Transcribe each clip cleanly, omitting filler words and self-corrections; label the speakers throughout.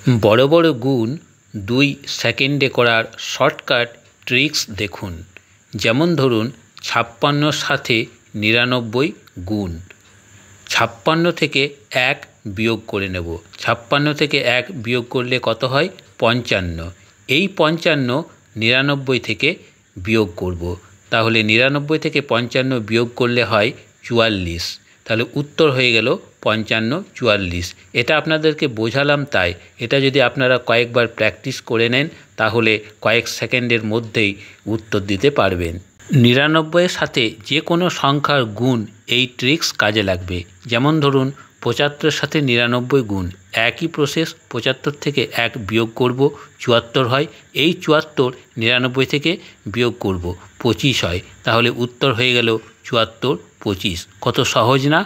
Speaker 1: বড় বড় গুণ 2 সেকেন্ডে করার শর্টকাট ট্রিক্স দেখুন। যেমন ধরুন 56 সাথে 99 গুণ। 56 থেকে 1 বিয়োগ করে নেব। 56 থেকে 1 বিয়োগ করলে কত হয়? 55। এই 55 99 থেকে বিয়োগ করব। তাহলে 99 থেকে 55 বিয়োগ করলে হয় 44। তাহলে উত্তর হয়ে গেল 55 44। এটা আপনাদেরকে বোঝালাম তাই। এটা যদি আপনারা কয়েকবার প্র্যাকটিস করে নেন তাহলে কয়েক সেকেন্ডের মধ্যেই উত্তর দিতে পারবেন। 99-এর সাথে যে কোনো সংখ্যার গুণ এই ট্রিক্স কাজে লাগবে। যেমন ধরুন 75-এর সাথে 99 গুণ। একই প্রসেস, 75 থেকে 1 বিয়োগ করব, 74 হয়। এই 74 99 থেকে বিয়োগ করব, 25 হয়। তাহলে উত্তর হয়ে গেল 74 25। কত সহজ না?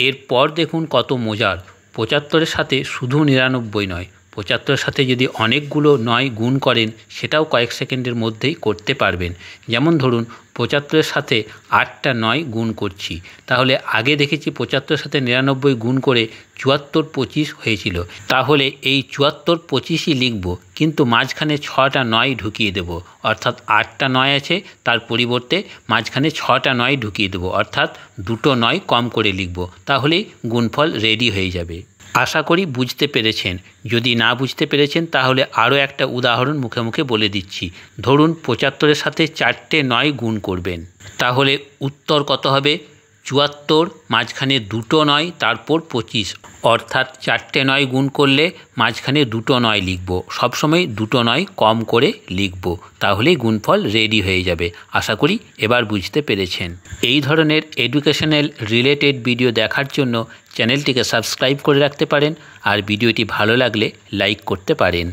Speaker 1: এরপর দেখুন কত মজার। 75-এর সাথে শুধু 99 নয়, 75-এর সাথে যদি অনেকগুলো 9 গুণ করেন সেটাও কয়েক সেকেন্ডের মধ্যেই করতে পারবেন। যেমন ধরুন 75-এর সাথে 8টা 9 গুণ করছি। তাহলে আগে দেখেছি 75-এর সাথে 99 গুণ করে 74 25 হয়েছিল। তাহলে এই 74 25ই লিখব, কিন্তু মাঝখানে 6টা 9 ঢুকিয়ে দেব। অর্থাৎ 8টা 9 আছে, তার পরিবর্তে মাঝখানে 6টা 9 ঢুকিয়ে দেব। অর্থাৎ 2টো 9 কম করে লিখব। তাহলেই গুণফল রেডি হয়ে যাবে। আশা করি বুঝতে পেরেছেন। যদি না বুঝতে পেরেছেন তাহলে আরও একটা উদাহরণ মুখে মুখে বলে দিচ্ছি। ধরুন 75-এর সাথে 4টে 9 গুণ করবেন। তাহলে উত্তর কত হবে? 74, মাঝখানে 2টো 9, তারপর 25। অর্থাৎ 4টে 9 গুণ করলে মাঝখানে 2টো 9 লিখব। সবসময় 2টো 9 কম করে লিখব। তাহলেই গুণফল রেডি হয়ে যাবে। আশা করি এবার বুঝতে পেরেছেন। এই ধরনের এডুকেশনাল রিলেটেড ভিডিও দেখার জন্য চ্যানেলটিকে সাবস্ক্রাইব করে রাখতে পারেন, আর ভিডিওটি ভালো লাগলে লাইক করতে পারেন।